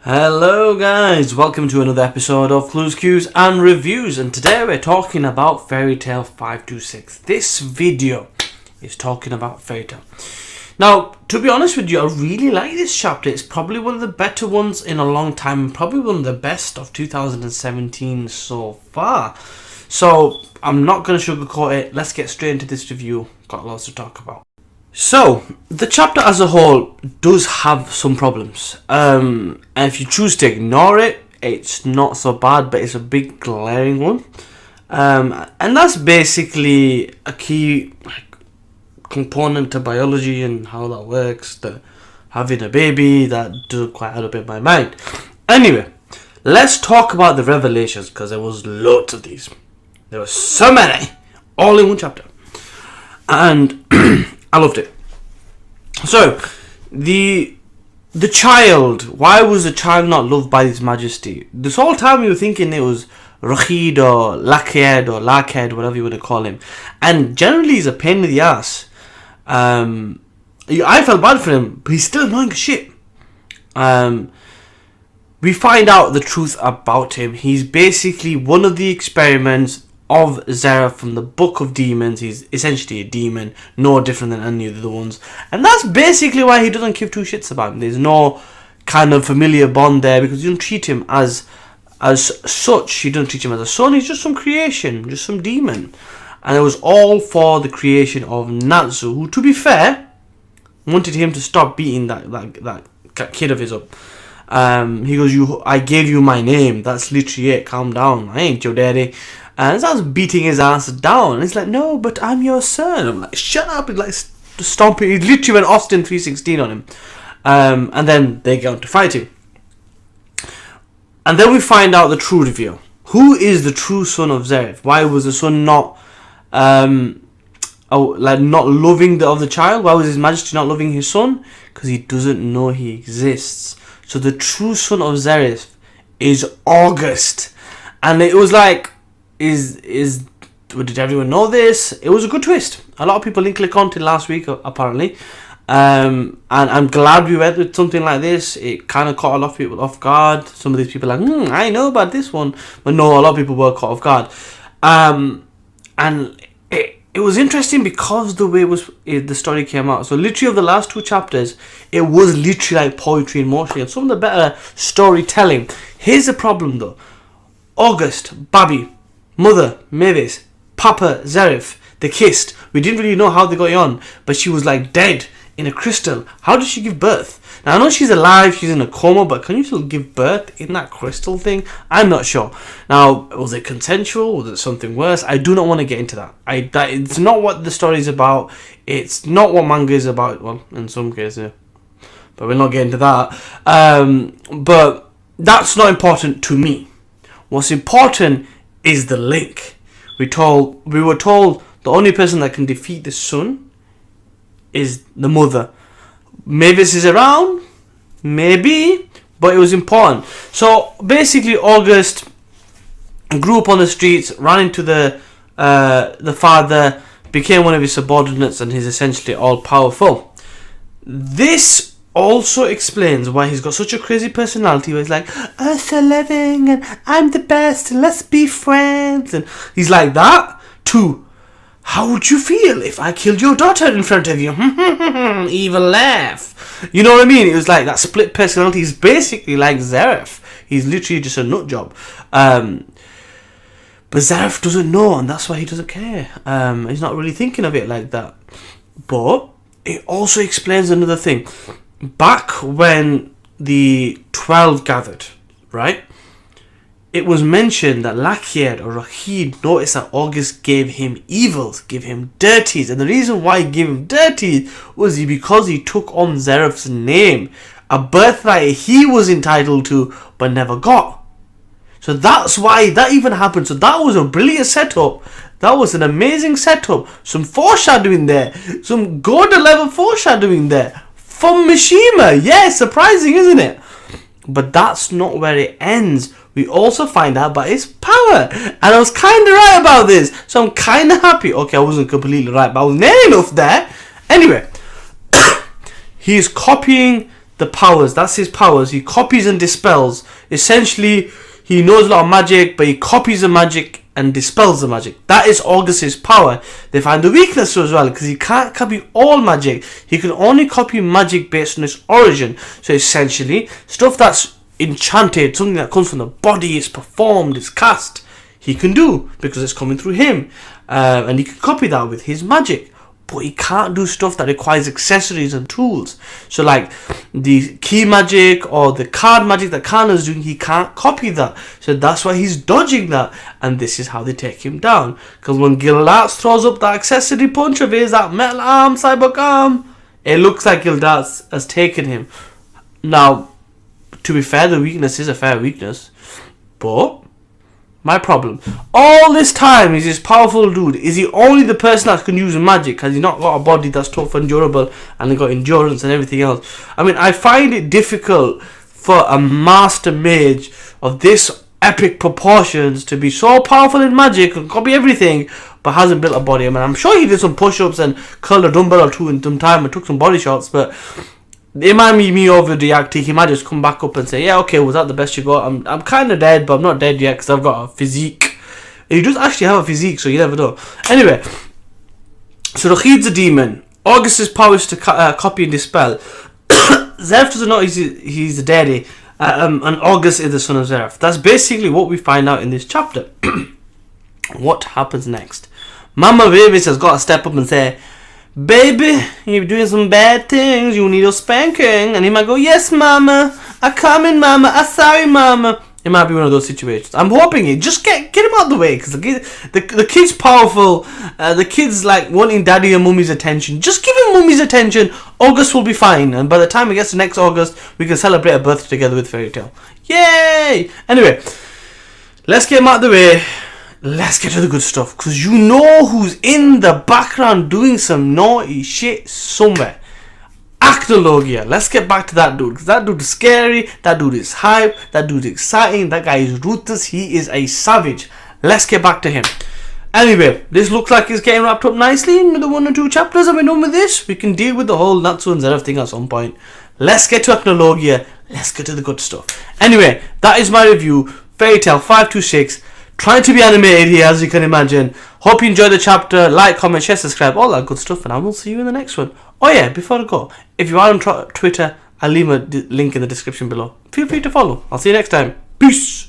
Hello guys, welcome to another episode of Clues, Cues and Reviews, and today we're talking about Fairy Tail 526. This video is talking about Fairy Tail. Now, to be honest with you, I really like this chapter. It's probably one of the better ones in a long time, probably one of the best of 2017 so far. So, I'm not going to sugarcoat it. Let's get straight into this review. Got lots to talk about. So, the chapter as a whole does have some problems. And if you choose to ignore it, it's not so bad, but it's a big glaring one. And that's basically a key component to biology and how that works. The having a baby, that does quite add up in my mind. Anyway, let's talk about the revelations, because there was loads of these. There were so many, all in one chapter. And I loved it. So, the child, why was the child not loved by His Majesty? This whole time we were thinking it was Rakhied or Rakhied, whatever you want to call him. And generally he's a pain in the ass. I felt bad for him, but he's still annoying as shit. We find out the truth about him. He's basically one of the experiments of Zeref from the Book of Demons. He's essentially a demon, no different than any of the other ones. And that's basically why he doesn't give two shits about him. There's no kind of familiar bond there, because you don't treat him as such. You don't treat him as a son. He's just some creation, just some demon. And it was all for the creation of Natsu, who, to be fair, wanted him to stop beating that kid of his up. He goes, I gave you my name. That's literally it. Calm down. I ain't your daddy. And starts beating his ass down. And he's like, no, but I'm your son. I'm like, shut up. He's like stomping. He literally went Austin 316 on him. And then they get on to fighting. And then we find out the true reveal. Who is the true son of Zeref? Why was the son not not loving the other child? Why was His Majesty not loving his son? Because he doesn't know he exists. So the true son of Zeref is August. And it was like, did everyone know this? It was a good twist. A lot of people didn't click on it last week, apparently. And I'm glad we went with something like this. It kind of caught a lot of people off guard. Some of these people are like, I know about this one. But no, a lot of people were caught off guard. And it was interesting because the way the story came out. So literally of the last two chapters, it was literally like poetry in motion. And some of the better storytelling. Here's the problem though. August, Babi, Mother, Mavis, Papa, Zeref, they kissed. We didn't really know how they got on, but she was like dead in a crystal. How did she give birth? Now I know she's alive, she's in a coma, but can you still give birth in that crystal thing? I'm not sure. Now, was it consensual? Was it something worse? I do not want to get into that. It's not what the story is about. It's not what manga is about. Well, in some cases, but we're not getting to that. But that's not important to me. What's important is the link. We were told the only person that can defeat the son is the mother. Mavis is around, maybe, but it was important. So basically, August grew up on the streets, ran into the father, became one of his subordinates, and he's essentially all powerful. This also explains why he's got such a crazy personality where he's like, I'm so loving and I'm the best and let's be friends, and he's like that too. How would you feel if I killed your daughter in front of you? Evil laugh. You know what I mean? It was like that split personality. He's basically like Zeref. He's literally just a nut job. But Zeref doesn't know, and that's why he doesn't care. He's not really thinking of it like that. But it also explains another thing. Back when the 12 gathered, right? It was mentioned that Rakhied or Rakhied noticed that August gave him evils, gave him dirties. And the reason why he gave him dirties was because he took on Zeref's name. A birthright he was entitled to but never got. So that's why that even happened. So that was a brilliant setup. That was an amazing setup. Some foreshadowing there. Some Gordon level foreshadowing there. From Mishima. Yeah, surprising, isn't it? But that's not where it ends. We also find out about his power. And I was kind of right about this. So I'm kind of happy. Okay, I wasn't completely right, but I was near enough there. Anyway, he's copying the powers. That's his powers. He copies and dispels. Essentially, he knows a lot of magic, but he copies the magic and dispels the magic. That is August's power. They find the weakness as well, because he can't copy all magic. He can only copy magic based on its origin. So essentially, stuff that's enchanted, something that comes from the body, is performed, is cast, he can do, because it's coming through him. And he can copy that with his magic. But he can't do stuff that requires accessories and tools. So like the key magic or the card magic that Kana's doing, he can't copy that. So that's why he's dodging that. And this is how they take him down. Because when Gildarts throws up that accessory punch of his, that metal arm, cyborg arm, it looks like Gildarts has taken him. Now, to be fair, the weakness is a fair weakness. But my problem, all this time he's this powerful dude. Is he only the person that can use magic? Has he not got a body that's tough and durable, and he got endurance and everything else? I mean, I find it difficult for a master mage of this epic proportions to be so powerful in magic and copy everything, but hasn't built a body. I mean, I'm sure he did some push-ups and curled a dumbbell or two in some time and took some body shots, but it might be me overreacting. He might just come back up and say, yeah, okay, was that the best you got? I'm kind of dead, but I'm not dead yet because I've got a physique. He does actually have a physique, so you never know. Anyway, so Rakhied's a demon. August's power is to copy and dispel. Zeref doesn't know he's a deity. And August is the son of Zeref. That's basically what we find out in this chapter. What happens next? Mama Babies has got to step up and say, baby, you're doing some bad things, you need a spanking. And he might go, yes, mama, I come in, mama, I sorry, mama. It might be one of those situations. I'm hoping it. Just get him out of the way, because the kid's powerful. The kid's like wanting daddy and mummy's attention. Just give him mummy's attention. August will be fine. And by the time it gets to next August, we can celebrate a birthday together with Fairy Tail. Yay! Anyway, let's get him out of the way. Let's get to the good stuff, because you know who's in the background doing some naughty shit somewhere. Actologia. Let's get back to that dude, because that dude is scary, that dude is hype, that dude is exciting, that guy is ruthless, he is a savage. Let's get back to him. Anyway, this looks like it's getting wrapped up nicely. Another 1 or 2 chapters. Are we done with this? We can deal with the whole Natsu and Zeref thing at some point. Let's get to Actologia. Let's get to the good stuff. Anyway, that is my review. Fairy Tail 526. Trying to be animated here, as you can imagine. Hope you enjoyed the chapter. Like, comment, share, subscribe, all that good stuff, and I will see you in the next one. Oh yeah, before I go, if you are on Twitter, I'll leave a link in the description below. Feel free to follow. I'll see you next time. Peace!